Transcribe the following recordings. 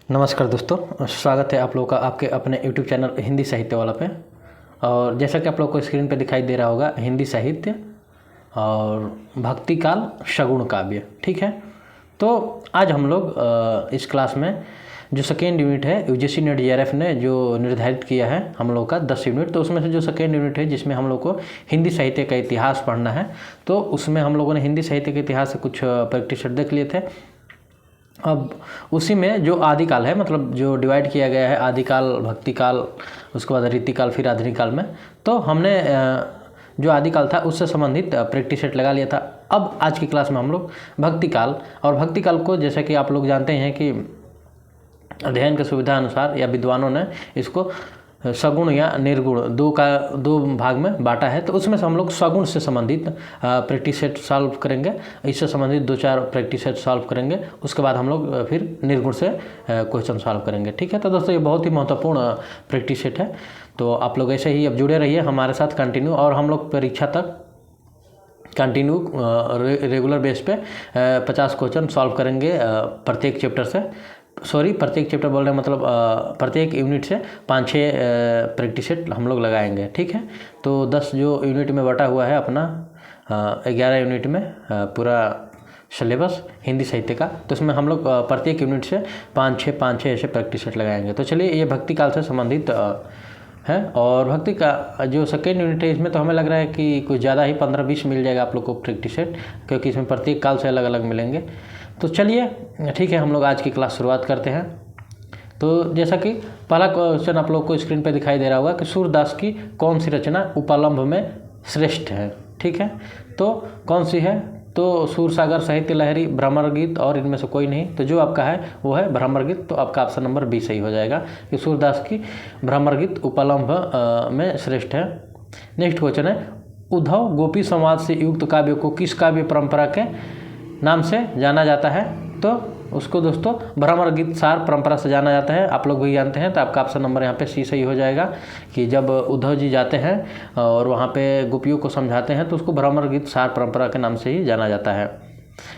नमस्कार दोस्तों, स्वागत है आप लोगों का आपके अपने YouTube चैनल हिंदी साहित्य वाला पे। और जैसा कि आप लोग को स्क्रीन पे दिखाई दे रहा होगा, हिंदी साहित्य और भक्ति काल शगुन काव्य, ठीक है। तो आज हम लोग इस क्लास में जो सेकेंड यूनिट है यूजीसी नेट जेआरएफ ने जो निर्धारित किया है हम लोग का 10 यूनिट, तो उसमें से जो सेकेंड यूनिट है जिसमें हम लोग को हिंदी साहित्य का इतिहास पढ़ना है, तो उसमें हम लोगों ने हिंदी साहित्य के इतिहास से कुछ प्रैक्टिस सेट देख लिए थे। अब उसी में जो आदिकाल है, मतलब जो डिवाइड किया गया है आदिकाल, भक्ति काल, उसके बाद रीतिकाल, फिर आधुनिक काल में, तो हमने जो आदिकाल था उससे संबंधित प्रैक्टिस सेट लगा लिया था। अब आज की क्लास में हम लोग भक्ति काल, और भक्ति काल को जैसा कि आप लोग जानते हैं कि अध्ययन की सुविधा अनुसार या विद्वानों ने इसको सगुण या निर्गुण दो भाग में बांटा है। तो उसमें से हम लोग सगुण से संबंधित प्रैक्टिस सेट सॉल्व करेंगे, इससे संबंधित 2-4 प्रैक्टिस सेट सॉल्व करेंगे, उसके बाद हम लोग फिर निर्गुण से क्वेश्चन सॉल्व करेंगे, ठीक है। तो दोस्तों ये बहुत ही महत्वपूर्ण प्रैक्टिस सेट है, तो आप लोग ऐसे ही अब जुड़े रहिए हमारे साथ कंटिन्यू, और हम लोग परीक्षा तक कंटिन्यू रेगुलर बेस पे 50 क्वेश्चन सॉल्व करेंगे प्रत्येक चैप्टर से। प्रत्येक चैप्टर बोल रहे हैं, मतलब प्रत्येक यूनिट से 5-6 प्रैक्टिस सेट हम लोग लगाएंगे, ठीक है। तो 10 जो यूनिट में बटा हुआ है अपना 11 यूनिट में पूरा सिलेबस हिंदी साहित्य का, तो इसमें हम लोग प्रत्येक यूनिट से 5-6 ऐसे प्रैक्टिस सेट लगाएंगे। तो चलिए, ये भक्ति काल से संबंधित है, और भक्ति का जो सेकेंड यूनिट है इसमें तो हमें लग रहा है कि कुछ ज़्यादा ही 15-20 मिल जाएगा आप लोग को प्रैक्टिस सेट, क्योंकि इसमें प्रत्येक काल से अलग अलग मिलेंगे। तो चलिए ठीक है, हम लोग आज की क्लास शुरुआत करते हैं। तो जैसा कि पहला क्वेश्चन आप लोग को स्क्रीन पे दिखाई दे रहा होगा कि सूरदास की कौन सी रचना उपलम्भ में श्रेष्ठ है, ठीक है। तो कौन सी है, तो सूरसागर, साहित्य लहरी, भ्रमर गीत, और इनमें से कोई नहीं। तो जो आपका है वो है भ्रमर गीत, तो आपका ऑप्शन नंबर बी सही हो जाएगा कि सूरदास की भ्रमर गीत उपलम्भ में श्रेष्ठ है। नेक्स्ट क्वेश्चन है, उद्धव गोपी संवाद से युक्त काव्य को किस काव्य परंपरा के नाम से जाना जाता है? तो उसको दोस्तों भ्रमर गीत सार परंपरा से जाना जाता है, आप लोग भी जानते हैं। तो आपका ऑप्शन नंबर यहाँ पे सी सही हो जाएगा कि जब उद्धव जी जाते हैं और वहाँ पे गोपियों को समझाते हैं तो उसको भ्रमर गीत सार परंपरा के नाम से ही जाना जाता है।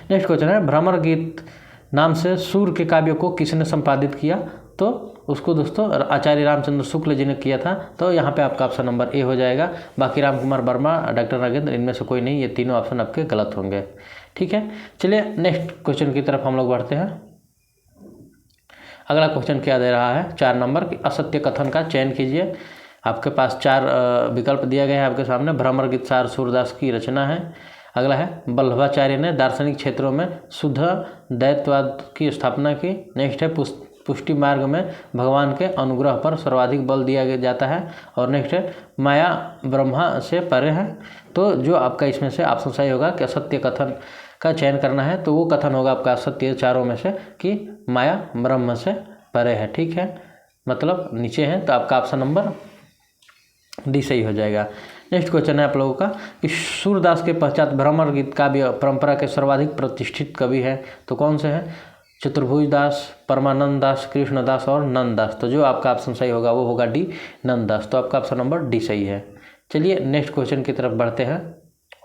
नेक्स्ट क्वेश्चन है, भ्रमर गीत नाम से सूर के काव्य को किसने संपादित किया? तो उसको दोस्तों आचार्य रामचंद्र शुक्ल जी ने किया था। तो यहाँ पे आपका ऑप्शन नंबर ए हो जाएगा। बाकी राम कुमार वर्मा, डॉक्टर नागेंद्र, इनमें से कोई नहीं, ये तीनों ऑप्शन आपके गलत होंगे, ठीक है। चलिए नेक्स्ट क्वेश्चन की तरफ हम लोग बढ़ते हैं। अगला क्वेश्चन क्या दे रहा है, 4 नंबर की असत्य कथन का चयन कीजिए। आपके पास 4 विकल्प दिया गया है आपके सामने। भ्रमर गीत सार सूरदास की रचना है। अगला है, वल्लभाचार्य ने दार्शनिक क्षेत्रों में शुद्ध द्वैतवाद की स्थापना की। नेक्स्ट है, पुष्टि मार्ग में भगवान के अनुग्रह पर सर्वाधिक बल दिया जाता है। और नेक्स्ट है, माया ब्रह्मा से परे है। तो जो आपका इसमें से ऑप्शन सही होगा कि असत्य कथन का चयन करना है, तो वो कथन होगा आपका असत्य चारों में से कि माया ब्रह्म से परे है, ठीक है, मतलब नीचे है। तो आपका ऑप्शन नंबर डी सही हो जाएगा। नेक्स्ट क्वेश्चन है आप लोगों का कि सूरदास के पश्चात भ्रमर गीत काव्य परंपरा के सर्वाधिक प्रतिष्ठित कवि है, तो कौन से हैं? चतुर्भुज दास, परमानंद दास, कृष्णदास और नंददास। तो जो आपका ऑप्शन सही होगा वो होगा डी, नंददास। तो आपका ऑप्शन नंबर डी सही है। चलिए नेक्स्ट क्वेश्चन की तरफ बढ़ते हैं,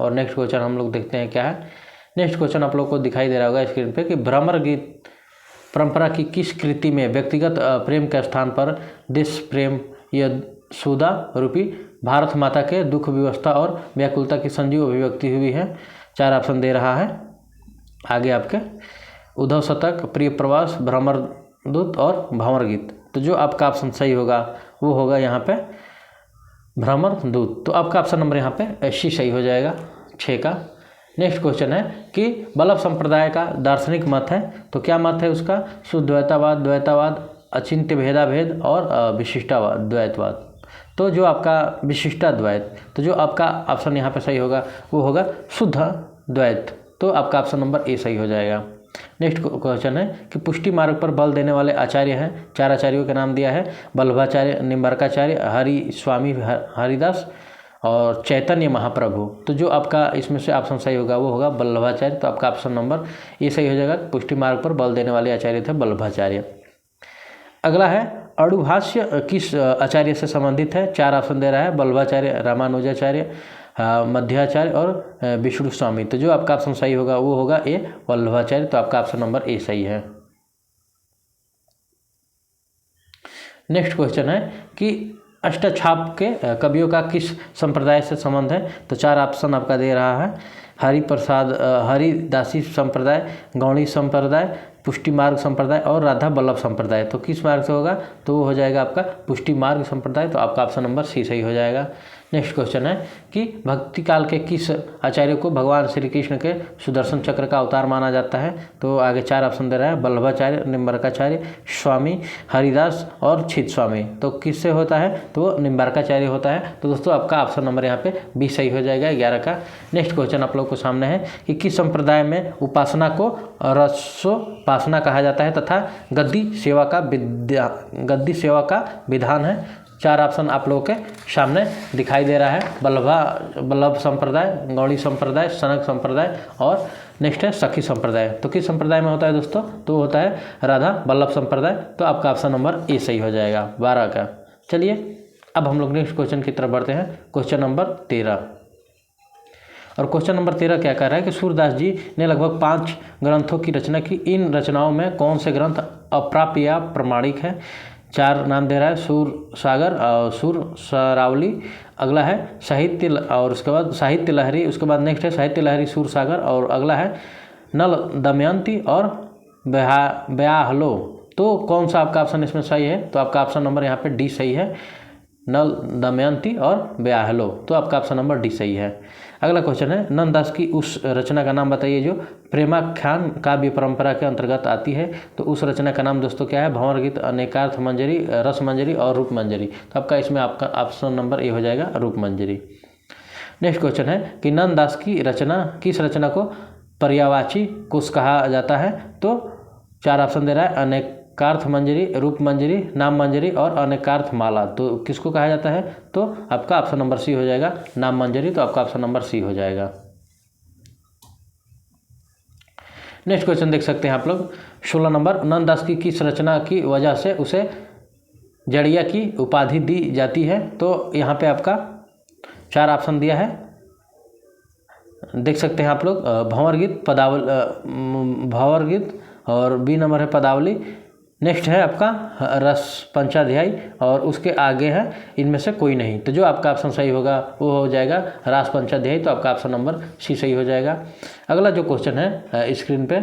और नेक्स्ट क्वेश्चन हम लोग देखते हैं क्या है। नेक्स्ट क्वेश्चन आप लोग को दिखाई दे रहा होगा स्क्रीन पे कि भ्रमर गीत परंपरा की किस कृति में व्यक्तिगत प्रेम के स्थान पर देश प्रेम या सुधा रूपी भारत माता के दुख, व्यवस्था और व्याकुलता की संजीव अभिव्यक्ति हुई है? 4 ऑप्शन दे रहा है आगे आपके, उद्धव शतक, प्रिय प्रवास, भ्रमर दूत और भंवर गीत। तो जो आपका ऑप्शन सही होगा वो होगा यहाँ पे भ्रमर दूत। तो आपका ऑप्शन नंबर यहाँ पे सी सही हो जाएगा, 6 का। नेक्स्ट क्वेश्चन है कि वल्लभ संप्रदाय का दार्शनिक मत है, तो क्या मत है उसका? शुद्धद्वैतावाद, द्वैतावाद, अचिंत्य भेदाभेद और विशिष्टावाद द्वैतवाद। तो जो आपका विशिष्टाद्वैत, तो जो आपका ऑप्शन यहाँ पे सही होगा वो होगा शुद्ध द्वैत। तो आपका ऑप्शन नंबर ए सही हो जाएगा। नेक्स्ट क्वेश्चन है कि पुष्टि मार्ग पर बल देने वाले आचार्य हैं, 4 आचार्यों के नाम दिया है। वल्लभाचार्य, निम्बर्काचार्य, हरि स्वामी हरिदास और चैतन्य महाप्रभु। तो जो आपका इसमें से ऑप्शन सही होगा वो होगा वल्लभाचार्य। तो आपका ऑप्शन नंबर ये सही हो जाएगा, पुष्टि मार्ग पर बल देने वाले आचार्य थे वल्लभाचार्य। अगला है, अणुभाष्य किस आचार्य से संबंधित है? 4 ऑप्शन दे रहा है, वल्लभाचार्य, रामानुजाचार्य, मध्याचार्य और विष्णु स्वामी। तो जो आपका ऑप्शन सही होगा वो होगा ए, वल्लभाचार्य। तो आपका ऑप्शन नंबर ए सही है। नेक्स्ट क्वेश्चन है कि अष्टछाप के कवियों का किस संप्रदाय से संबंध है। तो 4 ऑप्शन आपका दे रहा है। हरिदासी संप्रदाय, गौड़ी संप्रदाय, पुष्टि मार्ग संप्रदाय और राधा वल्लभ संप्रदाय। तो किस मार्ग से होगा, तो वो हो जाएगा आपका पुष्टि मार्ग संप्रदाय। तो आपका ऑप्शन नंबर सी सही हो जाएगा। नेक्स्ट क्वेश्चन है कि भक्ति काल के किस आचार्य को भगवान श्री कृष्ण के सुदर्शन चक्र का अवतार माना जाता है। तो आगे 4 ऑप्शन दे रहा है, वल्लभाचार्य, निम्बार्काचार्य, स्वामी हरिदास और छित स्वामी। तो किससे होता है, तो वो निम्बार्काचार्य होता है। तो दोस्तों आपका ऑप्शन नंबर यहाँ पे बी सही हो जाएगा 11 का। नेक्स्ट क्वेश्चन आप लोग को सामने है कि किस संप्रदाय में उपासना को रसोपासना कहा जाता है तथा गद्दी सेवा का विधान है। 4 ऑप्शन आप लोगों के सामने दिखाई दे रहा है, वल्लभ संप्रदाय, गौड़ी संप्रदाय, सनक संप्रदाय और नेक्स्ट है सखी संप्रदाय। तो किस संप्रदाय में होता है दोस्तों, तो होता है राधा वल्लभ संप्रदाय। तो आपका ऑप्शन नंबर ए सही हो जाएगा 12 का। चलिए अब हम लोग नेक्स्ट क्वेश्चन की तरफ बढ़ते हैं, क्वेश्चन नंबर 13। और क्वेश्चन नंबर 13 क्या कह रहा है कि सूरदास जी ने लगभग 5 ग्रंथों की रचना की। इन रचनाओं में कौन से ग्रंथ अप्राप्य या प्रमाणिक है। 4 नाम दे रहा है, सूर सागर और सूर सरावली, अगला है साहित्य और उसके बाद साहित्य लहरी, उसके बाद नेक्स्ट है साहित्य लहरी सूर सागर और अगला है नल दमयंती और ब्याहलो। तो कौन सा आपका ऑप्शन इसमें सही है, तो आपका ऑप्शन नंबर यहाँ पे डी सही है, नल दमयंती और ब्याहलो। तो आपका ऑप्शन नंबर डी सही है। अगला क्वेश्चन है नंददास की उस रचना का नाम बताइए जो प्रेमाख्यान काव्य परंपरा के अंतर्गत आती है। तो उस रचना का नाम दोस्तों क्या है, भंवर गीत, अनेकार्थ मंजरी, रस मंजरी और रूप मंजरी। तो आपका इसमें आपका ऑप्शन नंबर ए हो जाएगा रूप मंजरी। नेक्स्ट क्वेश्चन है कि नंददास की रचना किस रचना को पर्यायवाची कोश कहा जाता है। तो 4 ऑप्शन दे रहा है, अनेकार्थ मंजरी, रूप मंजरी, नाम मंजरी और अनेकार्थ माला। तो किसको कहा जाता है, तो आपका ऑप्शन नंबर सी हो जाएगा नाम मंजरी। तो आपका ऑप्शन नंबर सी हो जाएगा। नेक्स्ट क्वेश्चन देख सकते हैं आप लोग 16 नंबर, नंददास की किस रचना की वजह से उसे जड़िया की उपाधि दी जाती है। तो यहाँ पे आपका 4 ऑप्शन दिया है, देख सकते हैं आप लोग, भंवर गीत और बी नंबर है पदावली, नेक्स्ट है आपका रस पंचाध्यायी और उसके आगे है इनमें से कोई नहीं। तो जो आपका ऑप्शन सही होगा वो हो जाएगा रास पंचाध्यायी। तो आपका ऑप्शन नंबर सी सही हो जाएगा। अगला जो क्वेश्चन है स्क्रीन पे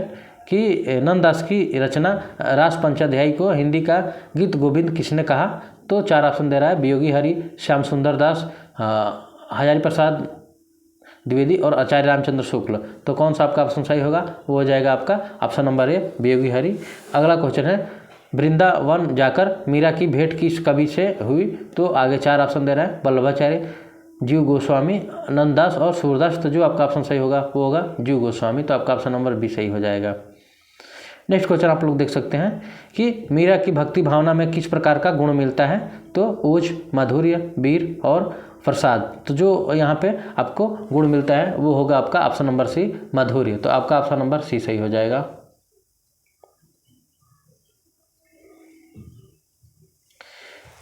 कि नंददास की रचना रास पंचाध्यायी को हिंदी का गीत गोविंद किसने कहा। तो 4 ऑप्शन दे रहा है, वियोगी हरि, श्याम सुंदर दास, हजारी प्रसाद द्विवेदी और आचार्य रामचंद्र शुक्ल। तो कौन सा आपका ऑप्शन सही होगा, वो हो जाएगा आपका option number A Viyogi Hari. अगला क्वेश्चन है वृंदावन जाकर मीरा की भेंट किस कवि से हुई। तो आगे 4 ऑप्शन दे रहा है, वल्लभाचार्य, जीव गोस्वामी, नंददास और सूरदास। तो जो आपका ऑप्शन सही होगा वो होगा जीव गोस्वामी। तो आपका ऑप्शन नंबर बी सही हो जाएगा। नेक्स्ट क्वेश्चन आप लोग देख सकते हैं कि मीरा की भक्ति भावना में किस प्रकार का गुण मिलता है। तो ओज, माधुर्य, वीर और प्रसाद। तो जो यहाँ पे आपको गुण मिलता है वो होगा आपका ऑप्शन नंबर सी माधुर्य। तो आपका ऑप्शन नंबर सी सही हो जाएगा।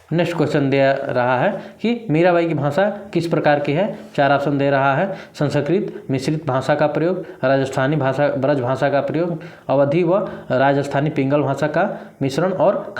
नेक्स्ट क्वेश्चन दे रहा है कि मीराबाई की भाषा किस प्रकार की है। 4 ऑप्शन दे रहा है, संस्कृत मिश्रित भाषा का प्रयोग, राजस्थानी भाषा ब्रज भाषा का प्रयोग, अवधी व राजस्थानी पिंगल भाषा का मिश्रण और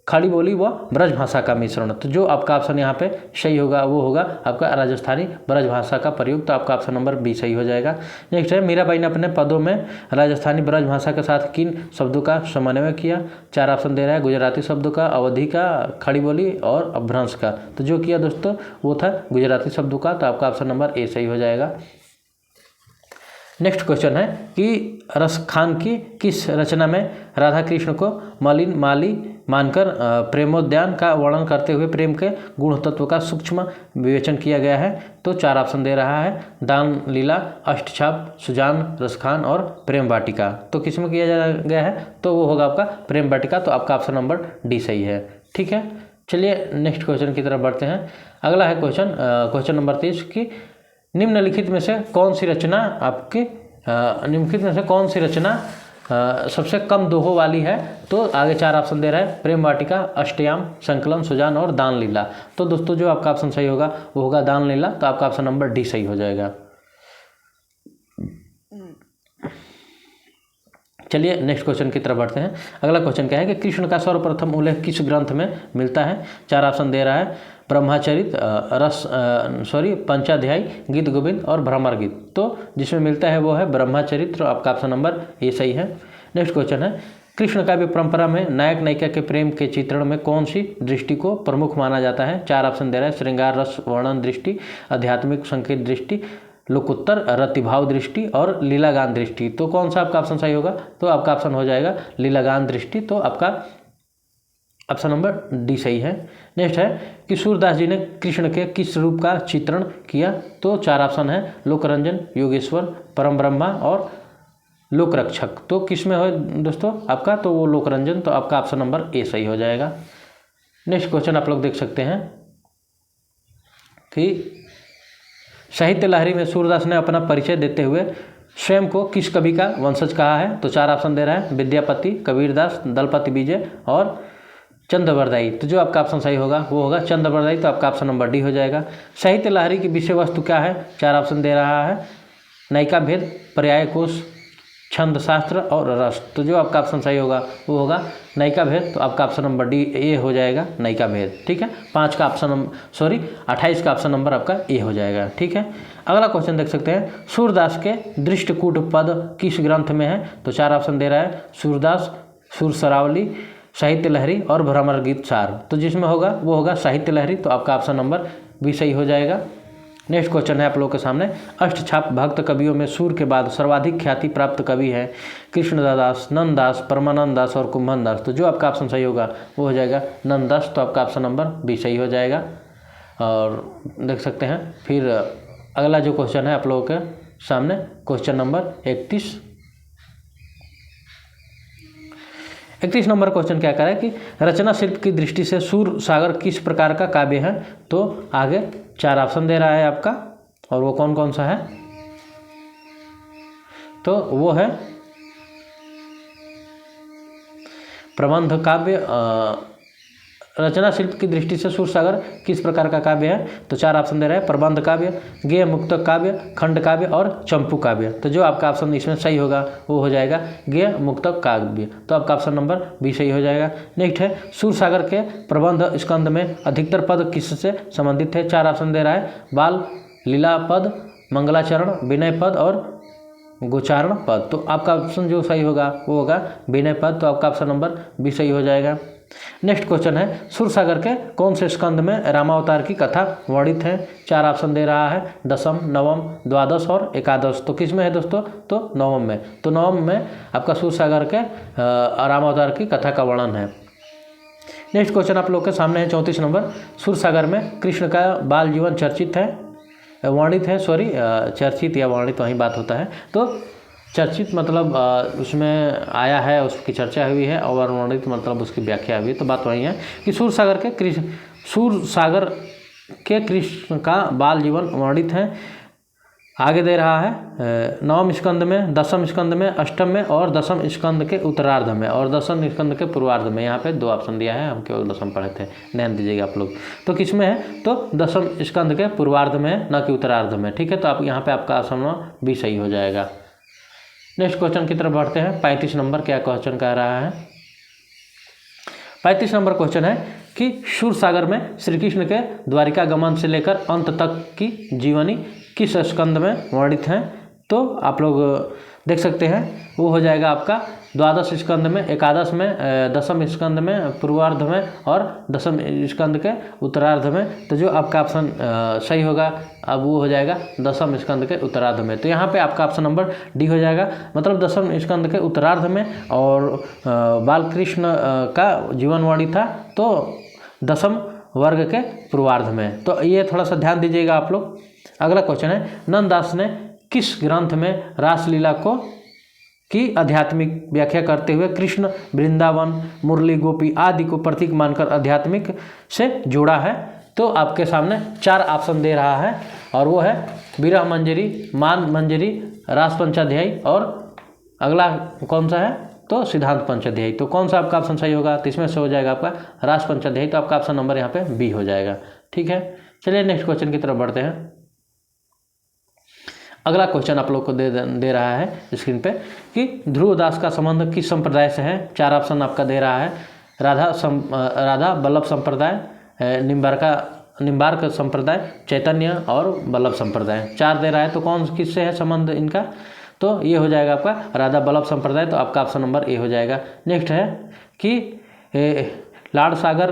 खड़ी बोली व ब्रज भाषा का मिश्रण। तो जो आपका ऑप्शन यहाँ पे सही होगा वो होगा आपका राजस्थानी ब्रज भाषा का प्रयोग। तो आपका ऑप्शन नंबर बी सही हो जाएगा। नेक्स्ट है मीराबाई ने अपने पदों में राजस्थानी ब्रज भाषा के साथ किन शब्दों का समन्वय किया। 4 ऑप्शन दे रहा है, गुजराती शब्दों का, अवधी का, खड़ी बोली और अपभ्रंश का। तो जो किया दोस्तों वो था गुजराती शब्दों का। तो आपका ऑप्शन नंबर ए सही हो जाएगा। नेक्स्ट क्वेश्चन है कि रसखान की किस रचना में राधा कृष्ण को मलिन माली मानकर प्रेमोद्यान का वर्णन करते हुए प्रेम के गुण तत्व का सूक्ष्म विवेचन किया गया है। तो 4 ऑप्शन दे रहा है, दान लीला, अष्टछाप, सुजान, रसखान और प्रेम वाटिका। तो किस में किया गया है, तो वो होगा आपका प्रेम वाटिका। तो आपका ऑप्शन नंबर डी सही है। ठीक है, चलिए नेक्स्ट क्वेश्चन की तरफ बढ़ते हैं। अगला है क्वेश्चन नंबर 23 की निम्नलिखित में से कौन सी रचना सबसे कम दोहों वाली है। तो आगे 4 ऑप्शन दे रहा है, प्रेम वाटिका, अष्टयाम, संकलन, सुजान और दान लीला। तो दोस्तों जो आपका ऑप्शन सही होगा वो होगा दान लीला। तो आपका ऑप्शन नंबर डी सही हो जाएगा। चलिए नेक्स्ट क्वेश्चन की तरफ बढ़ते हैं। अगला क्वेश्चन क्या है कि कृष्ण का सर्वप्रथम उल्लेख किस ग्रंथ में मिलता है? 4 ऑप्शन दे रहा है, ब्रह्मचरित, पंचाध्यायी, गीत गोविंद और भ्रमर गीत। तो जिसमें मिलता है वो है ब्रह्मचरित्र, आपका ऑप्शन नंबर ए सही है। नेक्स्ट क्वेश्चन है, कृष्ण काव्य परंपरा में नायक नायिका के प्रेम के चित्रण में कौन सी दृष्टि को प्रमुख माना जाता है? 4 ऑप्शन दे रहा है, श्रृंगार रस वर्णन दृष्टि, आध्यात्मिक संकेत दृष्टि, लोकोत्तर रतिभाव दृष्टि और लीलागान दृष्टि। तो कौन सा आपका ऑप्शन सही होगा? तो आपका ऑप्शन हो जाएगा लीलागान दृष्टि। तो आपका ऑप्शन नंबर डी सही है। नेक्स्ट है कि सूरदास जी ने कृष्ण के किस रूप का चित्रण किया? तो 4 ऑप्शन है, लोकरंजन, योगेश्वर, परम ब्रह्मा और लोकरक्षक। तो किस में हो दोस्तों आपका? तो वो लोकरंजन। तो आपका ऑप्शन नंबर ए सही हो जाएगा। नेक्स्ट क्वेश्चन आप लोग देख सकते हैं कि साहित्य लहरी में सूरदास ने अपना परिचय देते हुए स्वयं को किस कवि का वंशज कहा है? तो 4 ऑप्शन दे रहा है, विद्यापति, कबीरदास, दलपति विजय और चंद्रवरदाई। तो जो आपका ऑप्शन सही होगा वो होगा चंद्रवरदाई। तो आपका ऑप्शन नंबर डी हो जाएगा। साहित्य लहरी की विषय वस्तु क्या है? 4 ऑप्शन दे रहा है, नायिका भेद, पर्याय कोश, छंद शास्त्र और रस। तो जो आपका ऑप्शन सही होगा वो होगा नायिका भेद। तो आपका ऑप्शन नंबर डी ए हो जाएगा, नायिका भेद। ठीक है, 28 का ऑप्शन नंबर आपका ए हो जाएगा। ठीक है, अगला क्वेश्चन देख सकते हैं, सूरदास के दृष्टकूट पद किस ग्रंथ में है? तो 4 ऑप्शन दे रहा है, सूरदास, सुरसरावली, साहित्य लहरी और भ्रमर गीत सार। तो जिसमें होगा वो होगा साहित्य लहरी। तो आपका ऑप्शन नंबर बी सही हो जाएगा। नेक्स्ट क्वेश्चन है आप लोगों के सामने, अष्टछाप भक्त कवियों में सूर के बाद सर्वाधिक ख्याति प्राप्त कवि है? कृष्णदास, नंददास, परमानंद दास और कुंभन दास। तो जो आपका ऑप्शन सही होगा वो हो जाएगा नंददास। तो आपका ऑप्शन नंबर बी सही हो जाएगा। और देख सकते हैं फिर अगला जो क्वेश्चन है आप लोगों के सामने, क्वेश्चन नंबर 31 नंबर क्वेश्चन क्या कह रहा है कि रचना शिल्प की दृष्टि से सूर सागर किस प्रकार का काव्य है? तो आगे 4 ऑप्शन दे रहा है आपका, और वो कौन कौन सा है? तो वो है प्रबंध काव्य। रचना शिल्प की दृष्टि से सूरसागर किस प्रकार का काव्य है? तो 4 ऑप्शन दे रहा है, प्रबंध काव्य, गेय मुक्तक काव्य, खंड काव्य और चंपू काव्य। तो जो आपका ऑप्शन इसमें सही होगा वो हो जाएगा गेय मुक्तक काव्य। तो आपका ऑप्शन नंबर बी सही हो जाएगा। नेक्स्ट है, सूरसागर के प्रबंध स्कंद में अधिकतर पद किससे संबंधित है? 4 ऑप्शन दे रहा है, बाल लीला पद, मंगलाचरण, विनय पद और गोचारण पद। तो आपका ऑप्शन जो सही होगा वो होगा विनय पद। तो आपका ऑप्शन नंबर बी सही हो जाएगा। नेक्स्ट क्वेश्चन है, सूरसागर के कौन से स्कंद में रामावतार की कथा वर्णित है? 4 ऑप्शन दे रहा है, दशम, नवम, द्वादश और एकादश। तो किस में है दोस्तों? तो नवम में। तो नवम में आपका सूरसागर के रामावतार की कथा का वर्णन है। नेक्स्ट क्वेश्चन आप लोग के सामने है 34 नंबर, सूरसागर में कृष्ण का बाल जीवन चर्चित है, वर्णित है, चर्चित या वर्णित वही बात होता है। तो चर्चित मतलब उसमें आया है, उसकी चर्चा हुई है, और वर्णित मतलब उसकी व्याख्या हुई है। तो बात वही है कि सूरसागर के कृष्ण का बाल जीवन वर्णित है। आगे दे रहा है नवम स्कंद में, दसम स्कंद में, अष्टम में और दसम स्कंद के उत्तरार्ध में और दसम स्कंद के पूर्वार्ध में। यहाँ पे 2 ऑप्शन दिया है, हम केवल दसम पढ़े थे, ध्यान दीजिएगा आप लोग। तो किस में है? तो दसम स्कंद के पूर्वार्ध में, न कि उत्तरार्ध में। ठीक है, तो आप यहाँ पे आपका ऑप्शन बी सही हो जाएगा। नेक्स्ट क्वेश्चन की तरफ बढ़ते हैं। 35 नंबर क्या क्वेश्चन कह रहा है? 35 नंबर क्वेश्चन है कि सूरसागर में श्री कृष्ण के द्वारिका गमन से लेकर अंत तक की जीवनी किस स्कंद में वर्णित है? तो आप लोग देख सकते हैं वो हो जाएगा आपका द्वादश स्कंद में, एकादश में, दसम स्कंद में, पूर्वार्ध में और दसम स्कंद के उत्तरार्ध में। तो जो आपका ऑप्शन सही होगा अब वो हो जाएगा दसम स्कंद के उत्तरार्ध में। तो यहाँ पे आपका ऑप्शन नंबर डी हो जाएगा, मतलब दसम स्कंद के उत्तरार्ध में। और बालकृष्ण का जीवन वर्णित था तो दसम वर्ग के पूर्वार्ध में। तो ये थोड़ा सा ध्यान दीजिएगा आप लोग। अगला क्वेश्चन है, नंददास ने किस ग्रंथ में रासलीला की आध्यात्मिक व्याख्या करते हुए कृष्ण, वृंदावन, मुरली, गोपी आदि को प्रतीक मानकर आध्यात्मिक से जोड़ा है? तो आपके सामने 4 ऑप्शन दे रहा है, और वो है विरह मंजरी, मान मंजरी, रास पंचाध्यायी और अगला कौन सा है? तो सिद्धांत पंचाध्यायी। तो कौन सा आपका ऑप्शन सही होगा? तो इसमें से हो जाएगा आपका रास पंचाध्यायी। तो आपका ऑप्शन नंबर यहाँ पे बी हो जाएगा। ठीक है, चलिए नेक्स्ट क्वेश्चन की तरफ बढ़ते हैं। अगला क्वेश्चन आप लोग को दे रहा है स्क्रीन पे कि ध्रुवदास का संबंध किस संप्रदाय से है। 4 ऑप्शन आपका दे रहा है, राधा वल्लभ संप्रदाय, निम्बार्क संप्रदाय, चैतन्य और वल्लभ संप्रदाय। 4 दे रहा है, तो कौन किससे है संबंध इनका, तो ये हो जाएगा आपका राधा वल्लभ संप्रदाय, तो आपका ऑप्शन नंबर ए हो जाएगा। नेक्स्ट है कि लाड सागर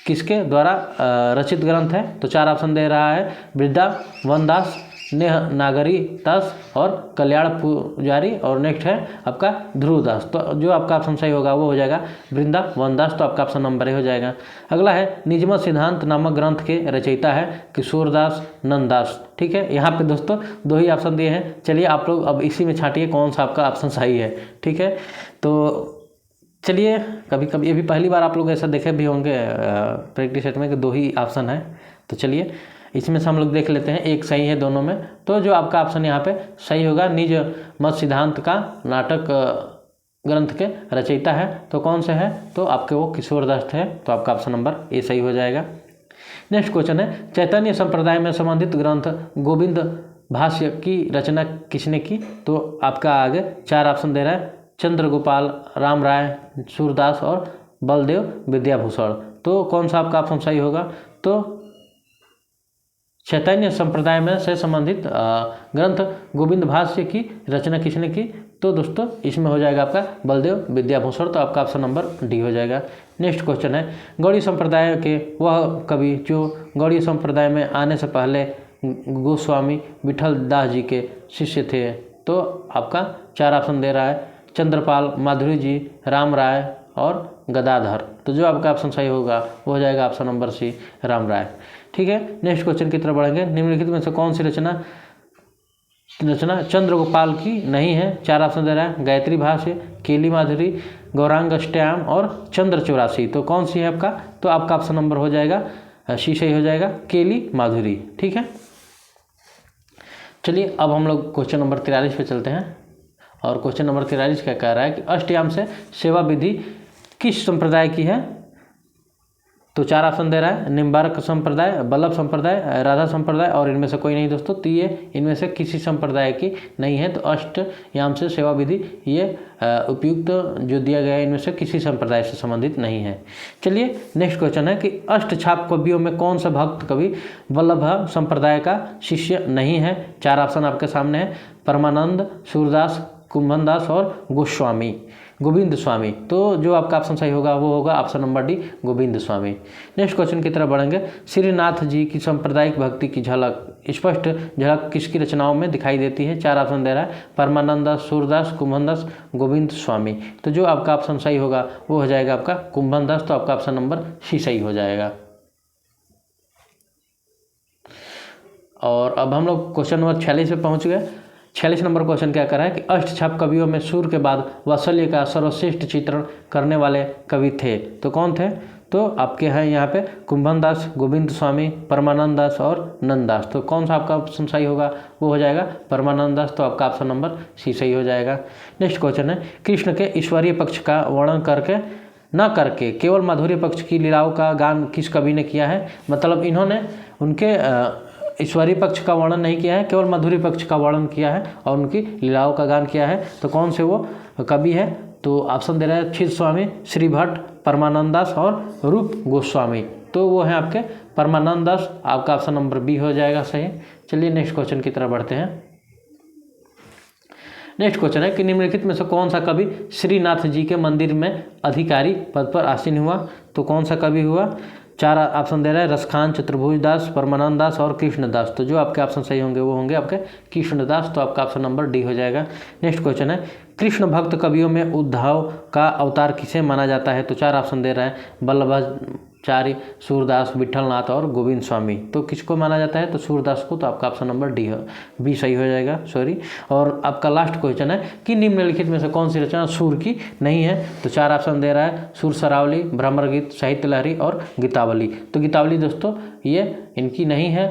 किसके द्वारा रचित ग्रंथ है, तो 4 ऑप्शन दे रहा है, वृंदावन दास, नेह नागरी दास और कल्याण पुजारी, और नेक्स्ट है आपका ध्रुवदास। तो जो आपका ऑप्शन सही होगा वो हो जाएगा वृंदावन दास, तो आपका ऑप्शन नंबर ए हो जाएगा। अगला है निजमत सिद्धांत नामक ग्रंथ के रचयिता है किशोरदास नंददास। ठीक है, यहाँ पे दोस्तों 2 ही ऑप्शन दिए हैं। चलिए आप लोग अब इसी में छांटिए कौन सा आपका ऑप्शन सही है। ठीक है, तो चलिए, कभी कभी ये भी पहली बार आप लोग ऐसा देखे भी होंगे प्रैक्टिस सेट में कि 2 ही ऑप्शन है। तो चलिए इसमें से हम लोग देख लेते हैं, एक सही है दोनों में। तो जो आपका ऑप्शन यहाँ पे सही होगा, निज मत सिद्धांत का नाटक ग्रंथ के रचयिता है, तो कौन से है, तो आपके वो किशोरदास है, तो आपका ऑप्शन नंबर ए सही हो जाएगा। नेक्स्ट क्वेश्चन है चैतन्य संप्रदाय में संबंधित ग्रंथ गोविंद भाष्य की रचना किसने की, तो आपका आगे 4 ऑप्शन दे रहा है, चंद्रगोपाल, राम राय, सूरदास और बलदेव विद्याभूषण। तो कौन सा आपका ऑप्शन सही होगा, तो चैतन्य संप्रदाय में से संबंधित ग्रंथ गोविंद भाष्य की रचना किसने की, तो दोस्तों इसमें हो जाएगा आपका बलदेव विद्याभूषण, तो आपका ऑप्शन नंबर डी हो जाएगा। नेक्स्ट क्वेश्चन है गौड़ी संप्रदाय के वह कवि जो गौड़ी संप्रदाय में आने से पहले गोस्वामी विठल दास जी के शिष्य थे, तो आपका 4 ऑप्शन दे रहा है, चंद्रपाल, माधुरी जी, राम राय और गदाधर। तो जो आपका ऑप्शन सही होगा वो हो जाएगा ऑप्शन नंबर सी, राम राय। ठीक है, नेक्स्ट क्वेश्चन की तरफ बढ़ेंगे। निम्नलिखित में से कौन सी रचना चंद्रगोपाल की नहीं है, 4 ऑप्शन दे रहा है, गायत्री भाष्य, केली माधुरी, गौरांगष्टयाम और चंद्र 84। तो कौन सी है आपका, तो आपका ऑप्शन नंबर हो जाएगा सी सही हो जाएगा, केली माधुरी। ठीक है, चलिए अब हम लोग क्वेश्चन नंबर 43 पे चलते हैं। और क्वेश्चन नंबर 43 क्या कह रहा है कि अष्टयाम से सेवा विधि किस संप्रदाय की है, तो 4 ऑप्शन दे रहा है, निम्बार्क संप्रदाय, वल्लभ संप्रदाय, राधा संप्रदाय और इनमें से कोई नहीं दोस्तों, तो ये इनमें से किसी संप्रदाय की नहीं है, तो अष्टयाम से सेवा विधि ये उपयुक्त जो दिया गया है इनमें से किसी संप्रदाय से संबंधित नहीं है। चलिए नेक्स्ट क्वेश्चन है कि अष्टछाप कवियों में कौन सा भक्त कवि वल्लभ संप्रदाय का शिष्य नहीं है। 4 ऑप्शन आपके सामने है, परमानंद, सूरदास, कुंभनदास और गोविंद स्वामी। तो जो आपका ऑप्शन सही होगा वो होगा ऑप्शन नंबर डी, गोविंद स्वामी। नेक्स्ट क्वेश्चन की तरफ बढ़ेंगे। श्रीनाथ जी की सांप्रदायिक भक्ति की स्पष्ट झलक किसकी रचनाओं में दिखाई देती है। 4 ऑप्शन दे रहा है, परमानंदास, सूरदास, कुंभनदास, गोविंद स्वामी। तो जो आपका ऑप्शन सही होगा वो हो जाएगा आपका कुंभनदास, तो आपका ऑप्शन नंबर सी सही हो जाएगा। और अब हम लोग क्वेश्चन नंबर 46 पे पहुँच गए। 46 नंबर क्वेश्चन क्या कर रहा है कि अष्टछाप कवियों में सूर के बाद वात्सल्य का सर्वश्रेष्ठ चित्रण करने वाले कवि थे, तो कौन थे, तो आपके हैं यहाँ पे कुंभनदास, गोविंद स्वामी, परमानंद दास और नंददास। तो कौन सा आपका ऑप्शन सही होगा वो हो जाएगा परमानंद दास, तो आपका ऑप्शन नंबर सी सही हो जाएगा। नेक्स्ट क्वेश्चन है कृष्ण के ईश्वरीय पक्ष का वर्णन न करके केवल माधुर्य पक्ष की लीलाओं का गान किस कवि ने किया है। मतलब इन्होंने उनके ईश्वरीय पक्ष का वर्णन नहीं किया है, केवल माधुर्य पक्ष का वर्णन किया है और उनकी लीलाओं का गान किया है, तो कौन से वो कवि है, तो ऑप्शन दे रहा है क्षीर स्वामी, श्री भट्ट, परमानंद दास और रूप गोस्वामी। तो वो है आपके परमानंद दास, आपका ऑप्शन नंबर बी हो जाएगा सही। चलिए नेक्स्ट क्वेश्चन की तरफ बढ़ते हैं। नेक्स्ट क्वेश्चन है कि निम्नलिखित में से कौन सा कवि श्रीनाथ जी के मंदिर में अधिकारी पद पर आसीन हुआ, तो कौन सा कवि हुआ। 4 ऑप्शन दे रहा है, रसखान, चतुर्भुज दास, परमानंद दास और कृष्णदास। तो जो आपके ऑप्शन सही होंगे वो होंगे आपके कृष्णदास, तो आपका ऑप्शन नंबर डी हो जाएगा। नेक्स्ट क्वेश्चन है कृष्ण भक्त कवियों में उद्धव का अवतार किसे माना जाता है, तो 4 ऑप्शन दे रहा है, वल्लभाचार्य, सूरदास, विठलनाथ और गोविंद स्वामी। तो किसको माना जाता है, तो सूरदास को, तो आपका ऑप्शन नंबर डी है, बी सही हो जाएगा, सॉरी। और आपका लास्ट क्वेश्चन है कि निम्नलिखित में से कौन सी रचना सूर की नहीं है, तो 4 ऑप्शन दे रहा है, सुर सरावली, भ्रमर गीत, साहित्य लहरी और गीतावली। तो गीतावली दोस्तों ये इनकी नहीं है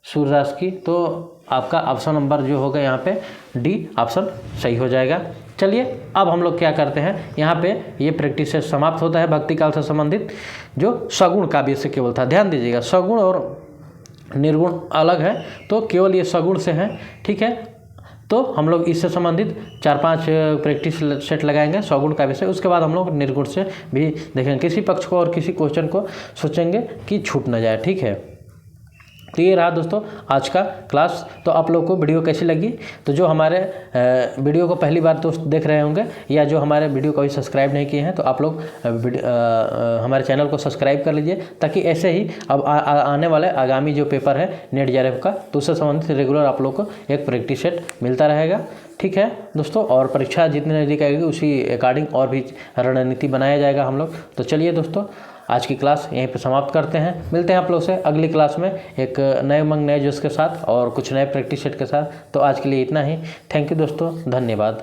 सूरदास की, तो आपका ऑप्शन नंबर जो होगा यहाँ पे डी ऑप्शन सही हो जाएगा। चलिए अब हम लोग क्या करते हैं, यहाँ पे ये प्रैक्टिस से समाप्त होता है भक्ति काल से संबंधित जो सगुण काव्य से केवल था। ध्यान दीजिएगा, सगुण और निर्गुण अलग है, तो केवल ये सगुण से है, ठीक है। तो हम लोग इससे संबंधित 4-5 प्रैक्टिस सेट लगाएंगे सौगुण काव्य से। उसके बाद हम लोग निर्गुण से भी देखेंगे, किसी पक्ष को और किसी क्वेश्चन को सोचेंगे कि छूट ना जाए। ठीक है, तो ये रहा दोस्तों आज का क्लास। तो आप लोग को वीडियो कैसी लगी? तो जो हमारे वीडियो को पहली बार दोस्त देख रहे होंगे या जो हमारे वीडियो को अभी सब्सक्राइब नहीं किए हैं, तो आप लोग हमारे चैनल को सब्सक्राइब कर लीजिए, ताकि ऐसे ही अब आने वाले आगामी जो पेपर है नेट JRF का, तो उससे संबंधित रेगुलर आप लोग को एक प्रैक्टिस सेट मिलता रहेगा। ठीक है दोस्तों, और परीक्षा जितनी नज़दीक आएगी उसी अकॉर्डिंग और भी रणनीति बनाया जाएगा हम लोग। तो चलिए दोस्तों, आज की क्लास यहीं पर समाप्त करते हैं। मिलते हैं आप लोग से अगली क्लास में एक नए उमंग नए जोश के साथ और कुछ नए प्रैक्टिस सेट के साथ। तो आज के लिए इतना ही। थैंक यू दोस्तों, धन्यवाद।